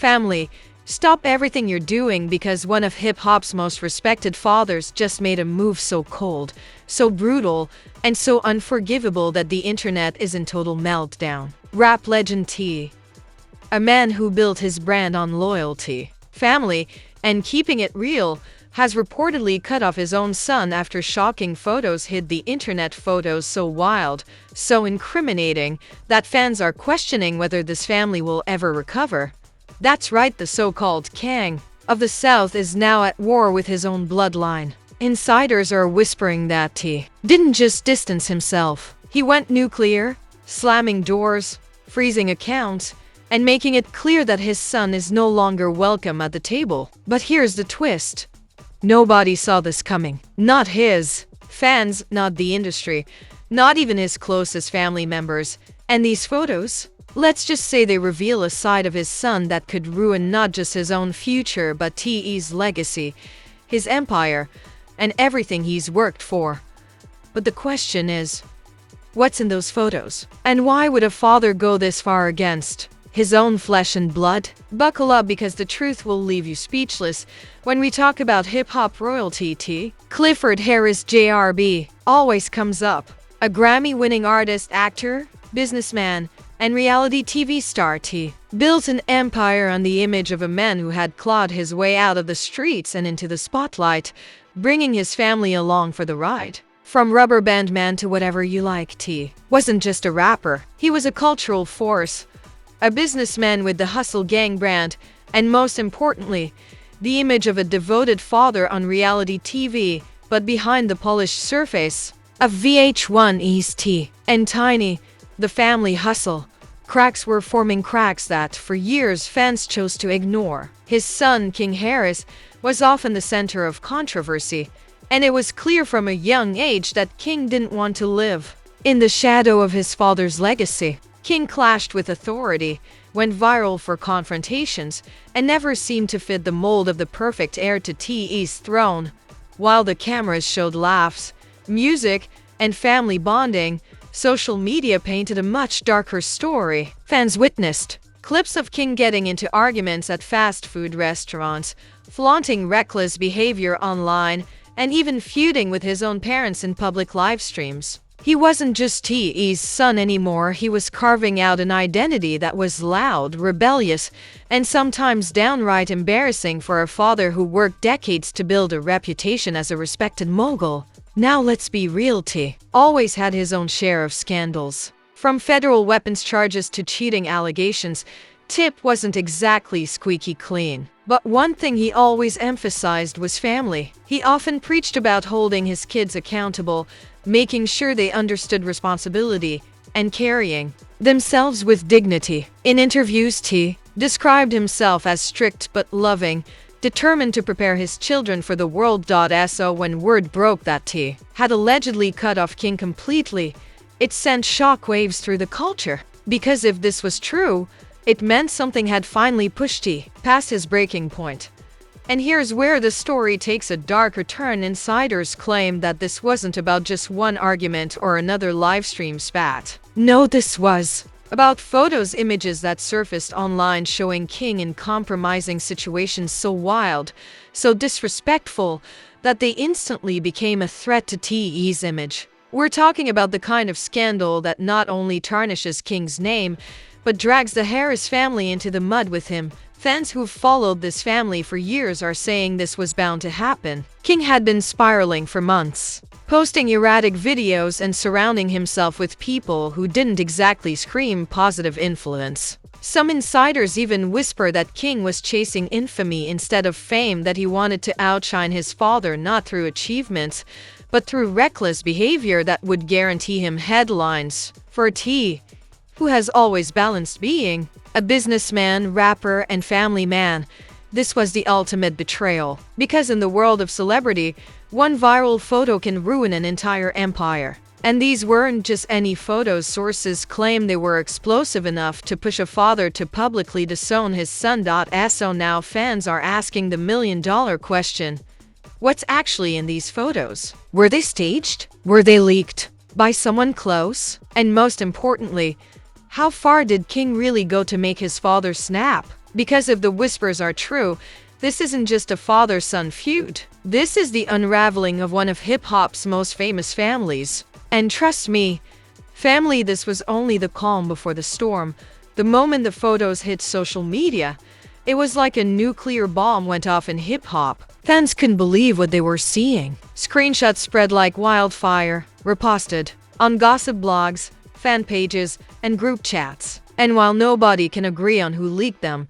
Family, stop everything you're doing because one of hip-hop's most respected fathers just made a move so cold, so brutal, and so unforgivable that the internet is in total meltdown. Rap legend T. A man who built his brand on loyalty, family, and keeping it real, has reportedly cut off his own son after shocking photos hit the internet. Photos so wild, so incriminating, that fans are questioning whether this family will ever recover. That's right, the so-called King of the South is now at war with his own bloodline. Insiders are whispering that T didn't just distance himself. He went nuclear, slamming doors, freezing accounts, and making it clear that his son is no longer welcome at the table. But here's the twist. Nobody saw this coming. Not his fans, not the industry, not even his closest family members. And these photos? Let's just say they reveal a side of his son that could ruin not just his own future but TE's legacy, his empire, and everything he's worked for. But the question is, what's in those photos? And why would a father go this far against his own flesh and blood? Buckle up, because the truth will leave you speechless when we talk about hip-hop royalty. T. Clifford Harris Jr. always comes up. A Grammy-winning artist, actor, businessman, and reality TV star. T. built an empire on the image of a man who had clawed his way out of the streets and into the spotlight, bringing his family along for the ride. From Rubber Band Man to whatever you like, T wasn't just a rapper. He was a cultural force, a businessman with the Hustle Gang brand, and most importantly, the image of a devoted father on reality TV. But behind the polished surface of VH1's T and Tiny, the family hustle, cracks were forming, cracks that, for years, fans chose to ignore. His son, King Harris, was often the center of controversy, and it was clear from a young age that King didn't want to live in the shadow of his father's legacy. King clashed with authority, went viral for confrontations, and never seemed to fit the mold of the perfect heir to TE's throne. While the cameras showed laughs, music, and family bonding, social media painted a much darker story. Fans witnessed clips of King getting into arguments at fast food restaurants, flaunting reckless behavior online, and even feuding with his own parents in public live streams. He wasn't just TE's son anymore. He was carving out an identity that was loud, rebellious, and sometimes downright embarrassing for a father who worked decades to build a reputation as a respected mogul. Now let's be real, T always had his own share of scandals. From federal weapons charges to cheating allegations, Tip wasn't exactly squeaky clean. But one thing he always emphasized was family. He often preached about holding his kids accountable, making sure they understood responsibility, and carrying themselves with dignity. In interviews, T described himself as strict but loving, determined to prepare his children for the world. So when word broke that T had allegedly cut off King completely, it sent shockwaves through the culture. Because if this was true, it meant something had finally pushed T past his breaking point. And here's where the story takes a darker turn. Insiders claim that this wasn't about just one argument or another livestream spat. No, this was about photos, images that surfaced online showing King in compromising situations so wild, so disrespectful, that they instantly became a threat to TE's image. We're talking about the kind of scandal that not only tarnishes King's name, but drags the Harris family into the mud with him. Fans who've followed this family for years are saying this was bound to happen. King had been spiraling for months, posting erratic videos and surrounding himself with people who didn't exactly scream positive influence. Some insiders even whisper that King was chasing infamy instead of fame, that he wanted to outshine his father not through achievements, but through reckless behavior that would guarantee him headlines. For T, who has always balanced being a businessman, rapper, and family man, this was the ultimate betrayal. Because in the world of celebrity, one viral photo can ruin an entire empire. And these weren't just any photos. Sources claim they were explosive enough to push a father to publicly disown his son. So now fans are asking the million-dollar question: what's actually in these photos? Were they staged? Were they leaked by someone close? And most importantly, how far did King really go to make his father snap? Because if the whispers are true, this isn't just a father-son feud. This is the unraveling of one of hip-hop's most famous families. And trust me, family, this was only the calm before the storm. The moment the photos hit social media, it was like a nuclear bomb went off in hip-hop. Fans couldn't believe what they were seeing. Screenshots spread like wildfire, reposted on gossip blogs, fan pages, and group chats. And while nobody can agree on who leaked them,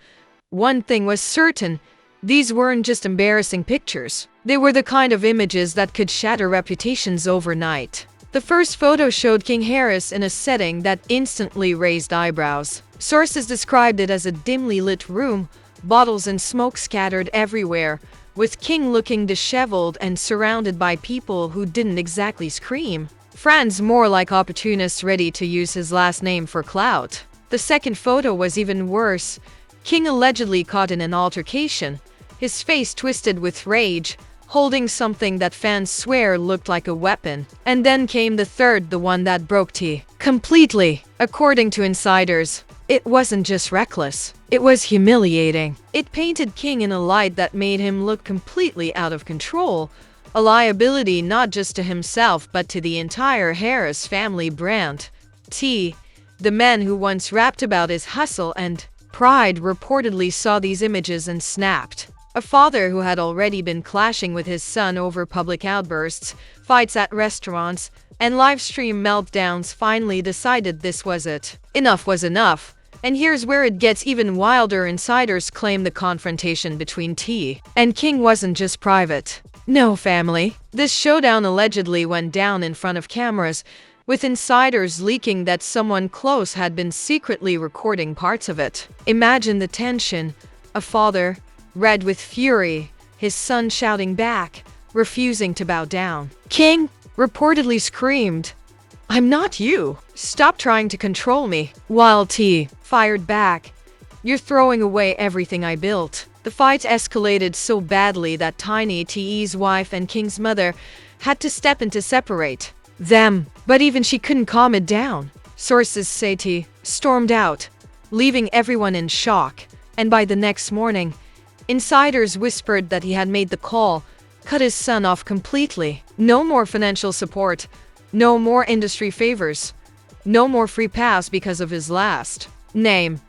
one thing was certain: these weren't just embarrassing pictures. They were the kind of images that could shatter reputations overnight. The first photo showed King Harris in a setting that instantly raised eyebrows. Sources described it as a dimly lit room, bottles and smoke scattered everywhere, with King looking disheveled and surrounded by people who didn't exactly scream. Friends more like opportunists ready to use his last name for clout. The second photo was even worse. King allegedly caught in an altercation, his face twisted with rage, holding something that fans swear looked like a weapon. And then came the third, the one that broke T completely. According to insiders, it wasn't just reckless, it was humiliating. It painted King in a light that made him look completely out of control, a liability not just to himself but to the entire Harris family brand. T, the man who once rapped about his hustle and pride, reportedly saw these images and snapped. A father who had already been clashing with his son over public outbursts, fights at restaurants, and live stream meltdowns finally decided this was it. Enough was enough. And here's where it gets even wilder. Insiders claim the confrontation between T and King wasn't just private. No, family. This showdown allegedly went down in front of cameras, with insiders leaking that someone close had been secretly recording parts of it. Imagine the tension. A father, red with fury, his son shouting back, refusing to bow down. King reportedly screamed, "I'm not you. Stop trying to control me." While T fired back, "You're throwing away everything I built." The fight escalated so badly that Tiny T's wife and King's mother had to step in to separate them, but even she couldn't calm it down. Sources say T stormed out, leaving everyone in shock, and by the next morning, insiders whispered that he had made the call, cut his son off completely. No more financial support, no more industry favors, no more free pass because of his last name.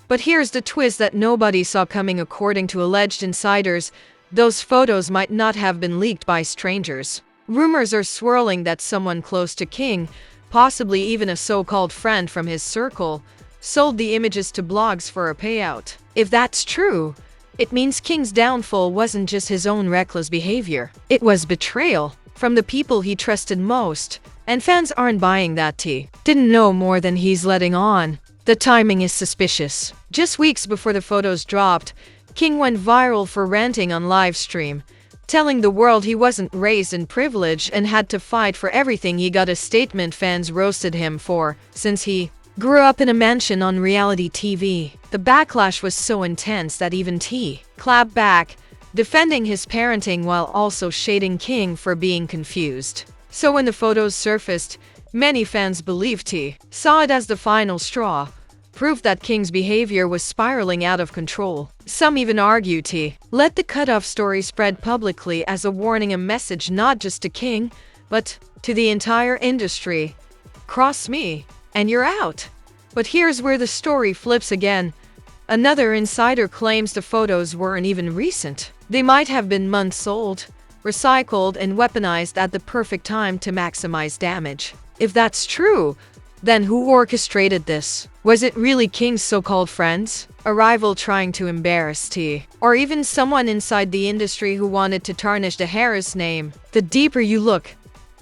But here's the twist that nobody saw coming. According to alleged insiders, those photos might not have been leaked by strangers. Rumors are swirling that someone close to King, possibly even a so-called friend from his circle, sold the images to blogs for a payout. If that's true, it means King's downfall wasn't just his own reckless behavior. It was betrayal from the people he trusted most. And fans aren't buying that. T didn't know more than he's letting on. The timing is suspicious. Just weeks before the photos dropped, King went viral for ranting on live stream, telling the world he wasn't raised in privilege and had to fight for everything he got. A statement fans roasted him for, since he grew up in a mansion on reality TV. The backlash was so intense that even T clapped back, defending his parenting while also shading King for being confused. So when the photos surfaced, many fans believed T saw it as the final straw, proof that King's behavior was spiraling out of control. Some even argue T let the cutoff story spread publicly as a warning, a message not just to King, but to the entire industry. Cross me, and you're out. But here's where the story flips again. Another insider claims the photos weren't even recent. They might have been months old, recycled and weaponized at the perfect time to maximize damage. If that's true, then who orchestrated this? Was it really King's so-called friends, a rival trying to embarrass T, or even someone inside the industry who wanted to tarnish the Harris name? The deeper you look,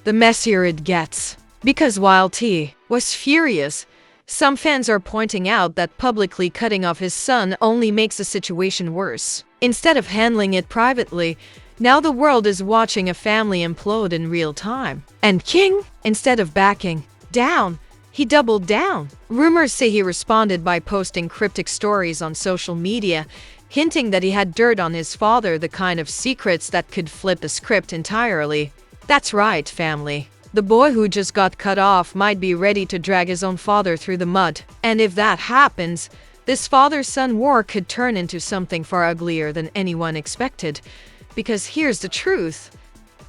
the messier it gets. Because while T was furious, some fans are pointing out that publicly cutting off his son only makes the situation worse. Instead of handling it privately, now the world is watching a family implode in real time. And King, instead of backing down, he doubled down. Rumors say he responded by posting cryptic stories on social media, hinting that he had dirt on his father, the kind of secrets that could flip the script entirely. That's right, family. The boy who just got cut off might be ready to drag his own father through the mud. And if that happens, This father-son war could turn into something far uglier than anyone expected. Because here's the truth.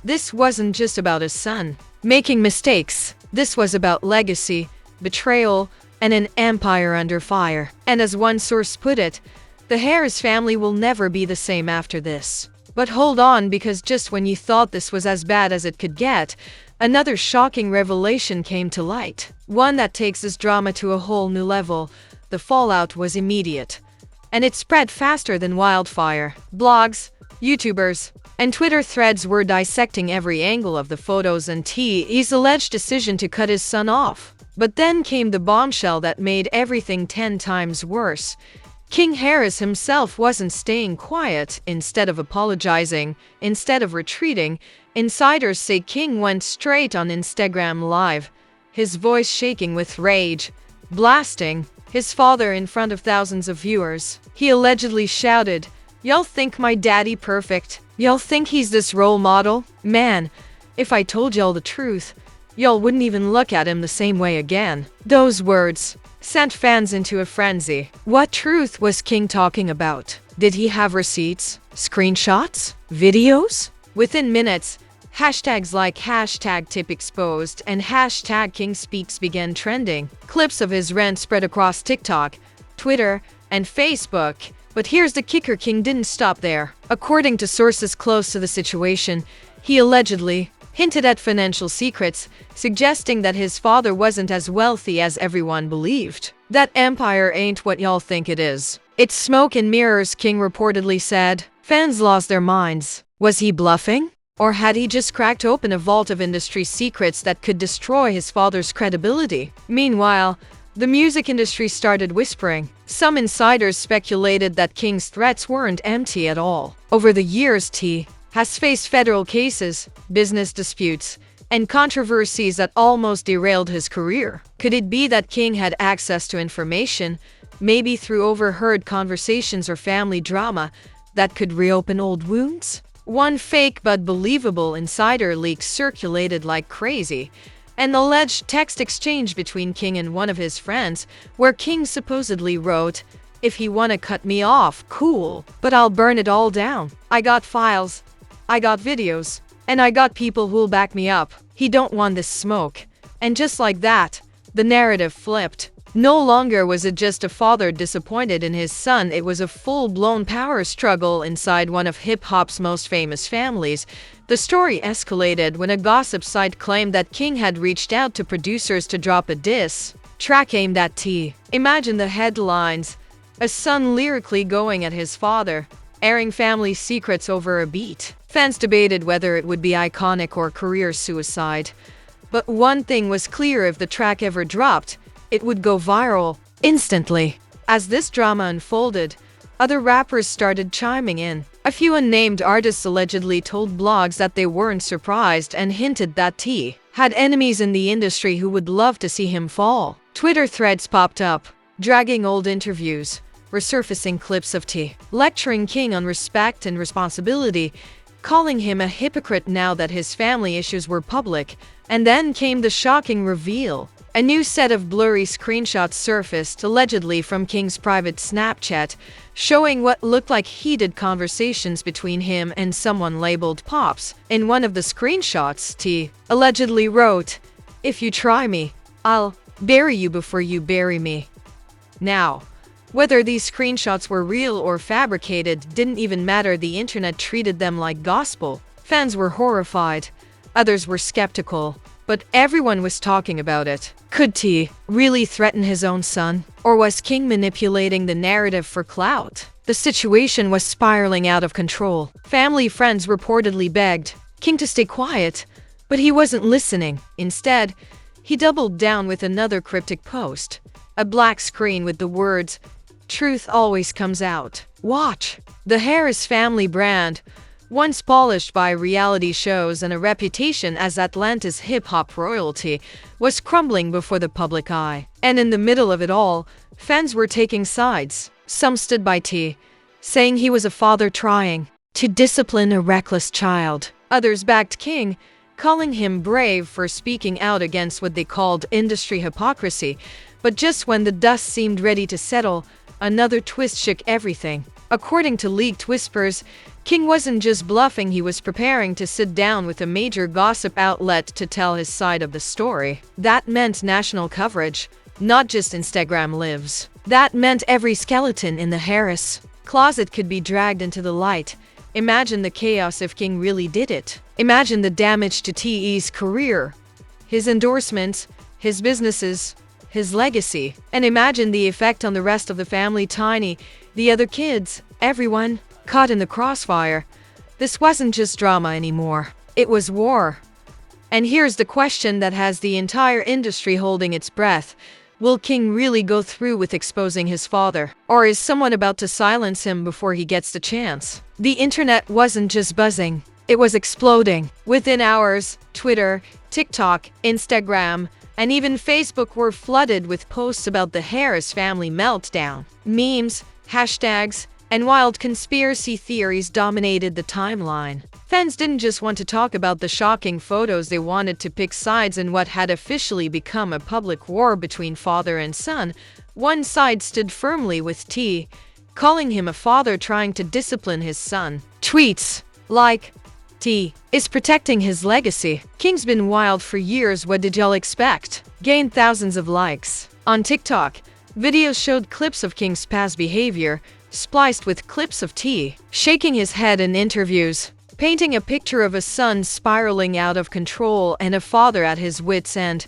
This wasn't just about his son making mistakes. This was about legacy, betrayal, and an empire under fire. And as one source put it, the Harris family will never be the same after this. But hold on, because just when you thought this was as bad as it could get, another shocking revelation came to light. One that takes this drama to a whole new level. The fallout was immediate. And it spread faster than wildfire. Blogs, YouTubers, and Twitter threads were dissecting every angle of the photos and T's alleged decision to cut his son off. But then came the bombshell that made everything 10 times worse. King Harris himself wasn't staying quiet. Instead of apologizing, instead of retreating, insiders say King went straight on Instagram Live, his voice shaking with rage, blasting his father in front of thousands of viewers. He allegedly shouted, "Y'all think my daddy perfect? Y'all think he's this role model? Man, if I told y'all the truth, y'all wouldn't even look at him the same way again." Those words sent fans into a frenzy. What truth was King talking about? Did he have receipts, screenshots, videos? Within minutes, hashtags like #TipExposed and #KingSpeaks began trending. Clips of his rant spread across TikTok, Twitter, and Facebook. But here's the kicker: King didn't stop there. According to sources close to the situation, he allegedly hinted at financial secrets, suggesting that his father wasn't as wealthy as everyone believed. "That empire ain't what y'all think it is. It's smoke and mirrors," King reportedly said. Fans lost their minds. Was he bluffing? Or had he just cracked open a vault of industry secrets that could destroy his father's credibility? Meanwhile, the music industry started whispering. Some insiders speculated that King's threats weren't empty at all. Over the years, T has faced federal cases, business disputes, and controversies that almost derailed his career. Could it be that King had access to information, maybe through overheard conversations or family drama, that could reopen old wounds? One fake but believable insider leak circulated like crazy. An alleged text exchange between King and one of his friends, where King supposedly wrote, "If he wanna cut me off, cool, but I'll burn it all down. I got files, I got videos, and I got people who'll back me up. He don't want this smoke." And just like that, the narrative flipped. No longer was it just a father disappointed in his son, it was a full-blown power struggle inside one of hip-hop's most famous families. The story escalated when a gossip site claimed that King had reached out to producers to drop a diss track aimed at T. Imagine the headlines: a son lyrically going at his father, airing family secrets over a beat. Fans debated whether it would be iconic or career suicide. But one thing was clear: if the track ever dropped, it would go viral instantly. As this drama unfolded, other rappers started chiming in. A few unnamed artists allegedly told blogs that they weren't surprised and hinted that T had enemies in the industry who would love to see him fall. Twitter threads popped up, dragging old interviews, resurfacing clips of T lecturing King on respect and responsibility, calling him a hypocrite now that his family issues were public. And then came the shocking reveal. A new set of blurry screenshots surfaced, allegedly from King's private Snapchat, showing what looked like heated conversations between him and someone labeled Pops. In one of the screenshots, T allegedly wrote, "If you try me, I'll bury you before you bury me." Now, whether these screenshots were real or fabricated didn't even matter. The internet treated them like gospel. Fans were horrified. Others were skeptical. But everyone was talking about it. Could T really threaten his own son? Or was King manipulating the narrative for clout? The situation was spiraling out of control. Family friends reportedly begged King to stay quiet, but he wasn't listening. Instead, he doubled down with another cryptic post. A black screen with the words, "Truth always comes out. Watch." The Harris family brand, once polished by reality shows and a reputation as Atlanta's hip-hop royalty, was crumbling before the public eye. And in the middle of it all, fans were taking sides. Some stood by T, saying he was a father trying to discipline a reckless child. Others backed King, calling him brave for speaking out against what they called industry hypocrisy. But just when the dust seemed ready to settle, another twist shook everything. According to leaked whispers, King wasn't just bluffing, he was preparing to sit down with a major gossip outlet to tell his side of the story. That meant national coverage, not just Instagram lives. That meant every skeleton in the Harris closet could be dragged into the light. Imagine the chaos if King really did it. Imagine the damage to Te's career, his endorsements, his businesses, his legacy. And imagine the effect on the rest of the family, Tiny, the other kids, everyone caught in the crossfire. This wasn't just drama anymore. It was war. And here's the question that has the entire industry holding its breath. Will King really go through with exposing his father? Or is someone about to silence him before he gets the chance? The internet wasn't just buzzing. It was exploding. Within hours, Twitter, TikTok, Instagram, and even Facebook were flooded with posts about the Harris family meltdown. Memes, hashtags, and wild conspiracy theories dominated the timeline. Fans didn't just want to talk about the shocking photos, they wanted to pick sides in what had officially become a public war between father and son. One side stood firmly with T, calling him a father trying to discipline his son. Tweets like, T is protecting his legacy. King's been wild for years, what did y'all expect? Gained thousands of likes. On TikTok, videos showed clips of King's past behavior, spliced with clips of T shaking his head in interviews, painting a picture of a son spiraling out of control and a father at his wits' end.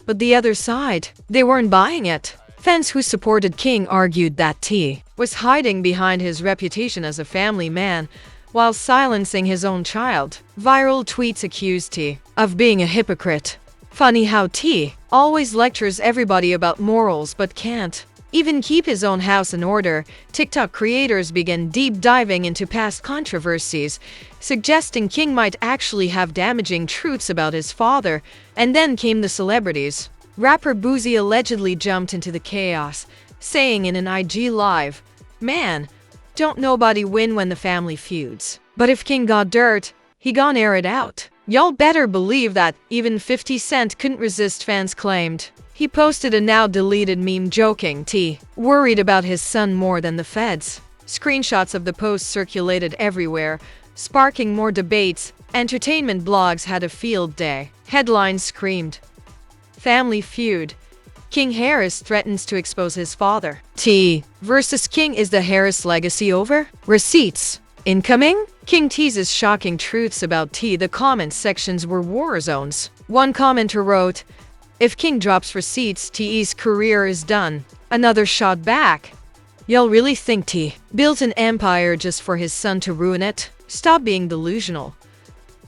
But the other side, they weren't buying it. Fans who supported King argued that T was hiding behind his reputation as a family man while silencing his own child. Viral tweets accused T of being a hypocrite. Funny how T always lectures everybody about morals but can't even keep his own house in order. TikTok creators began deep diving into past controversies, suggesting King might actually have damaging truths about his father. And then came the celebrities. Rapper Boosie allegedly jumped into the chaos, saying in an IG live, "Man, don't nobody win when the family feuds. But if King got dirt, he gon' air it out." Y'all better believe that. Even 50 Cent couldn't resist, fans claimed. He posted a now deleted meme joking T worried about his son more than the feds. Screenshots of the post circulated everywhere, sparking more debates. Entertainment blogs had a field day. Headlines screamed, "Family feud. King Harris threatens to expose his father." T versus King, is the Harris legacy over? Receipts incoming? King teases shocking truths about T. The comment sections were war zones. One commenter wrote, "If King drops receipts, T's career is done." Another shot back, "Y'all really think T built an empire just for his son to ruin it? Stop being delusional."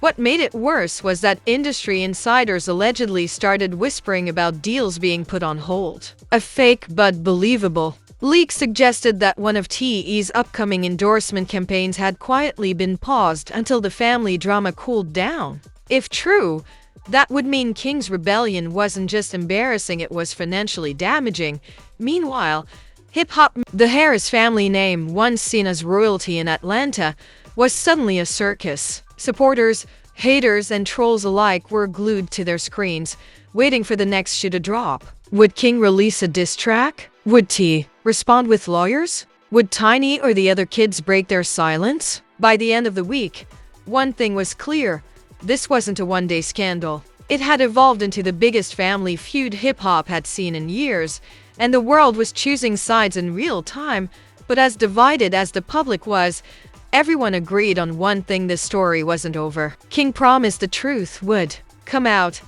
What made it worse was that industry insiders allegedly started whispering about deals being put on hold. A fake but believable leak suggested that one of T's upcoming endorsement campaigns had quietly been paused until the family drama cooled down. If true, that would mean King's rebellion wasn't just embarrassing, it was financially damaging. Meanwhile, hip-hop, the Harris family name, once seen as royalty in Atlanta, was suddenly a circus. Supporters, haters, and trolls alike were glued to their screens, waiting for the next shoe to drop. Would King release a diss track? Would T respond with lawyers? Would Tiny or the other kids break their silence? By the end of the week, one thing was clear. This wasn't a one-day scandal. It had evolved into the biggest family feud hip-hop had seen in years, and the world was choosing sides in real time. But as divided as the public was, everyone agreed on one thing: this story wasn't over. King promised the truth would come out,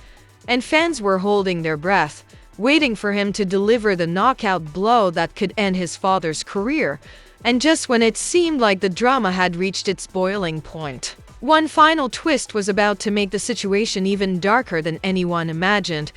and fans were holding their breath, waiting for him to deliver the knockout blow that could end his father's career. And just when it seemed like the drama had reached its boiling point, one final twist was about to make the situation even darker than anyone imagined.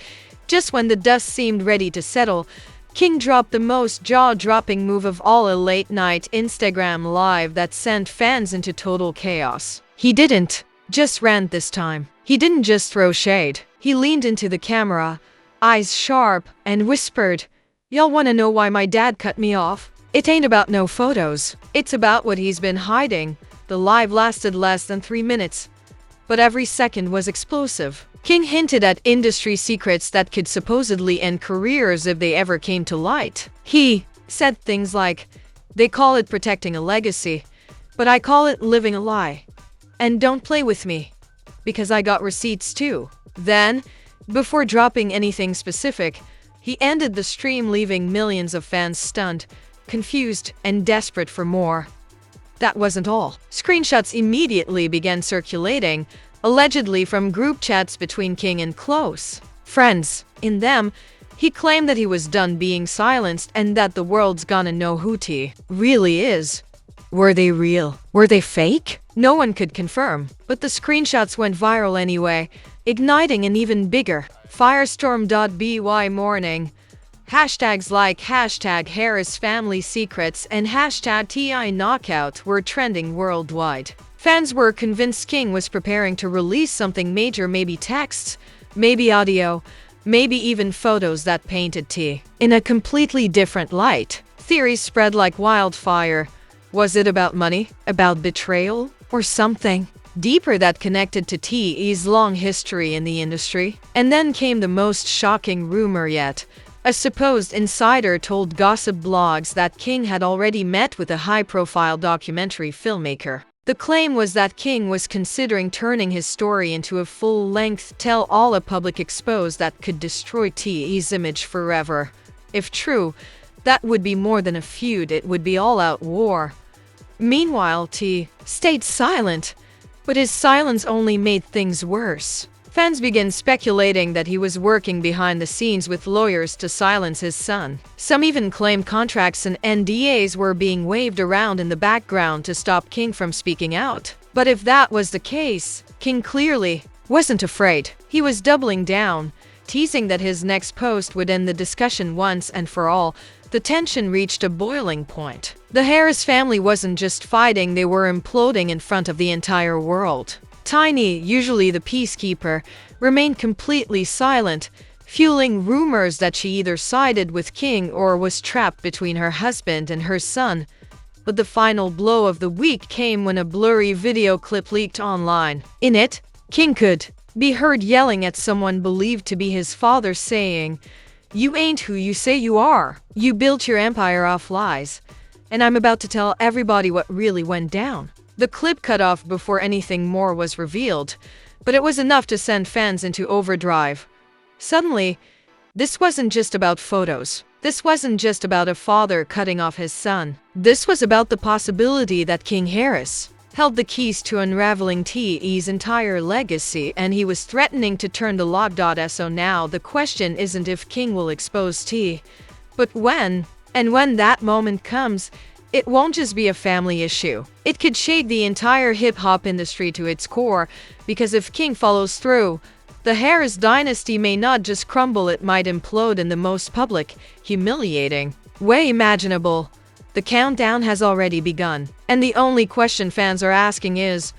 Just when the dust seemed ready to settle, King dropped the most jaw-dropping move of all, a late-night Instagram live that sent fans into total chaos. He didn't just rant this time. He didn't just throw shade. He leaned into the camera, eyes sharp, and whispered, "Y'all wanna know why my dad cut me off? It ain't about no photos. It's about what he's been hiding." The live lasted less than 3 minutes, but every second was explosive. King hinted at industry secrets that could supposedly end careers if they ever came to light. He said things like, "They call it protecting a legacy, but I call it living a lie. And don't play with me, because I got receipts too." Then, before dropping anything specific, he ended the stream, leaving millions of fans stunned, confused, and desperate for more. That wasn't all. Screenshots immediately began circulating, allegedly from group chats between King and close friends. In them, he claimed that he was done being silenced and that the world's gonna know who he really is. Were they real? Were they fake? No one could confirm, but the screenshots went viral anyway, igniting an even bigger firestorm.by morning. Hashtags like hashtag Harris Family Secrets and hashtag TI Knockout were trending worldwide. Fans were convinced King was preparing to release something major, maybe texts, maybe audio, maybe even photos that painted T in a completely different light. Theories spread like wildfire. Was it about money, about betrayal, or something deeper that connected to T's long history in the industry? And then came the most shocking rumor yet. A supposed insider told gossip blogs that King had already met with a high-profile documentary filmmaker. The claim was that King was considering turning his story into a full-length tell-all, a public expose that could destroy T's image forever. If true, that would be more than a feud, it would be all-out war. Meanwhile, T stayed silent, but his silence only made things worse. Fans began speculating that he was working behind the scenes with lawyers to silence his son. Some even claimed contracts and NDAs were being waved around in the background to stop King from speaking out. But if that was the case, King clearly wasn't afraid. He was doubling down, teasing that his next post would end the discussion once and for all. The tension reached a boiling point. The Harris family wasn't just fighting, they were imploding in front of the entire world. Tiny, usually the peacekeeper, remained completely silent, fueling rumors that she either sided with King or was trapped between her husband and her son. But the final blow of the week came when a blurry video clip leaked online. In it, King could be heard yelling at someone believed to be his father, saying, "You ain't who you say you are. You built your empire off lies. And I'm about to tell everybody what really went down." The clip cut off before anything more was revealed, but it was enough to send fans into overdrive. Suddenly, this wasn't just about photos. This wasn't just about a father cutting off his son. This was about the possibility that King Harris held the keys to unraveling T's entire legacy, and he was threatening to turn the lock. So now the question isn't if King will expose T, but when. And when that moment comes, it won't just be a family issue. It could shake the entire hip-hop industry to its core, because if King follows through, the Harris dynasty may not just crumble, it might implode in the most public, humiliating way imaginable. The countdown has already begun, and the only question fans are asking is,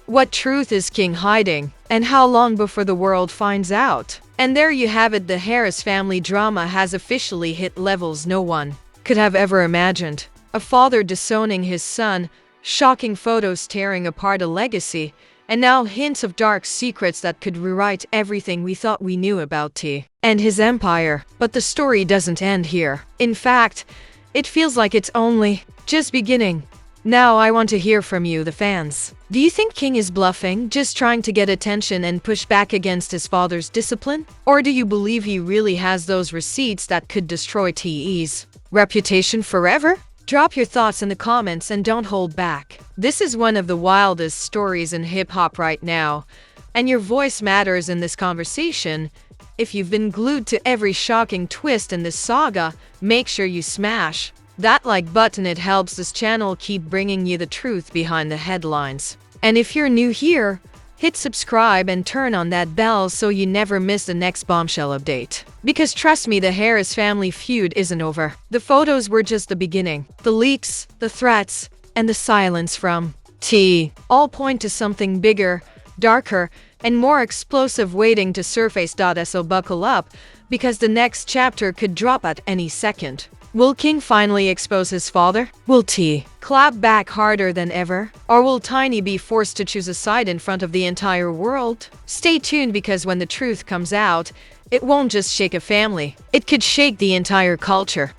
what truth is King hiding, and how long before the world finds out? And there you have it, the Harris family drama has officially hit levels no one could have ever imagined. A father disowning his son, shocking photos tearing apart a legacy, and now hints of dark secrets that could rewrite everything we thought we knew about T and his empire. But the story doesn't end here. In fact, it feels like it's only just beginning. Now I want to hear from you, the fans. Do you think King is bluffing, just trying to get attention and push back against his father's discipline? Or do you believe he really has those receipts that could destroy T's reputation forever? Drop your thoughts in the comments and don't hold back. This is one of the wildest stories in hip-hop right now, and your voice matters in this conversation. If you've been glued to every shocking twist in this saga, make sure you smash that like button. It helps this channel keep bringing you the truth behind the headlines. And if you're new here, hit subscribe and turn on that bell so you never miss the next bombshell update. Because trust me, the Harris family feud isn't over. The photos were just the beginning. The leaks, the threats, and the silence from T all point to something bigger, darker, and more explosive waiting to surface. So buckle up, because the next chapter could drop at any second. Will King finally expose his father? Will T clap back harder than ever? Or will Tiny be forced to choose a side in front of the entire world? Stay tuned, because when the truth comes out, it won't just shake a family. It could shake the entire culture.